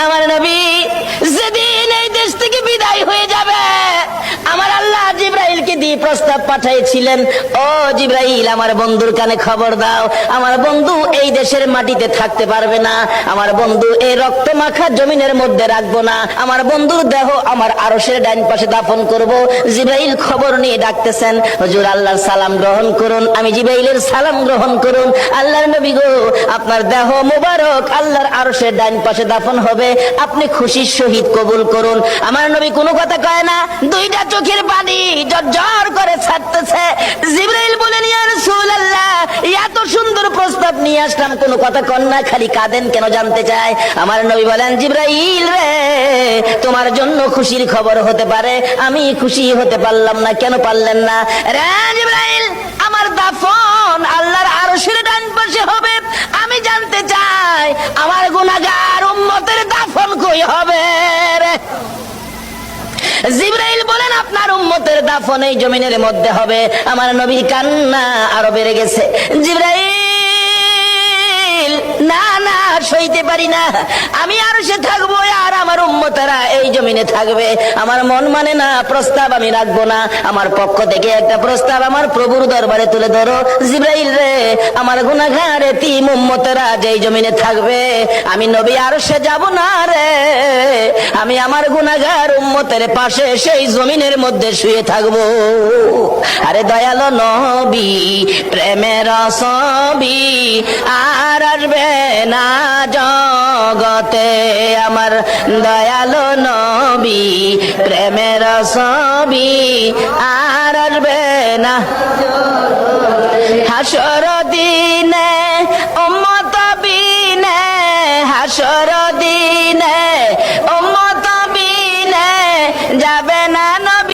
আমার নবী যেদিন এই দেশ থেকে বিদায় হয়ে যাবে, আমার আল্লাহ জিবরাইলকে দিয়ে প্রস্তাব পাঠিয়েছিলেন, ও জিবরাইল, আমার বন্ধুর কানে খবর দাও, আমার বন্ধু এই দেশের মাটিতে থাকতে পারবে না, আমার বন্ধু এই রক্ত মাখা জমিনের মধ্যে রাখবো না, আমার বন্ধুর দেহ আমার আরশের ডাইন পাশে দাফন করব। জিবরাইল খবর নিয়ে ডাকতেছেন, হুজুর আল্লাহর সালাম গ্রহণ করুন। আমি জিবরাইলের সালাম গ্রহণ করুন। আল্লাহর নবী গো, আপনার দেহ মুবারক আল্লাহর আরশের ডাইন পাশে দাফন হবে, আপনি খুশির সহিত কবুল করুন। আমার নবী কোনো কথা কয় না, দুইটা চোখের পানি ঝরঝর করে ছাড়তেছে। জিবরাইল বলেন, ইয়া রাসূলুল্লাহ, এত সুন্দর প্রস্তাব নিয়ে আসলাম, কোনো কথা কন না, খালি কাঁদেন কেন জানতে চাই। আমার নবী বলেন, জিবরাইল রে, তোমার জন্য খুশির খবর হতে পারে, আমি খুশি হতে পারলাম না। কেন পারলেন না? রে জিবরাইল, আমার দাফন আল্লাহর আরশের ডান পাশে হবে, আমি জানতে চাই আমার গুনাহগার উম্মতের দাফন কই হবে রে? জিবরাইল বলেন, আপনার উম্মতের দাফন এই জমিনের মধ্যে হবে। আমার নবীর কান্না আরো বেড়ে গেছে। জিবরাইল, না না, সইতে পারি না, আমি আর সে থাকবো আর আমার উম্মতেরা এই জমিনে থাকবে। আমার মন মানে না, প্রস্তাব আমি রাখবো না। আমার পক্ষ থেকে একটা প্রস্তাব আমার প্রভুর দরবারে তুলে ধরো। জিবরাইল রে, আমার গুনাহগার এতিম উম্মতেরা যেই জমিনে থাকবে, আমি নবী আর সে যাব না রে, আমি আমার গুনাহগার উম্মতের পাশে সেই জমিনের মধ্যে শুয়ে থাকবো। আরে দয়ালো নবী, প্রেমের ছবি আর আসবে না জগতে, আমার দয়ালো নবী, প্রেমের ছবি আর আসবে না। হাসর দিনে উম্মত বিনে, হাসর দিনে উম্মত বিনে যাবে না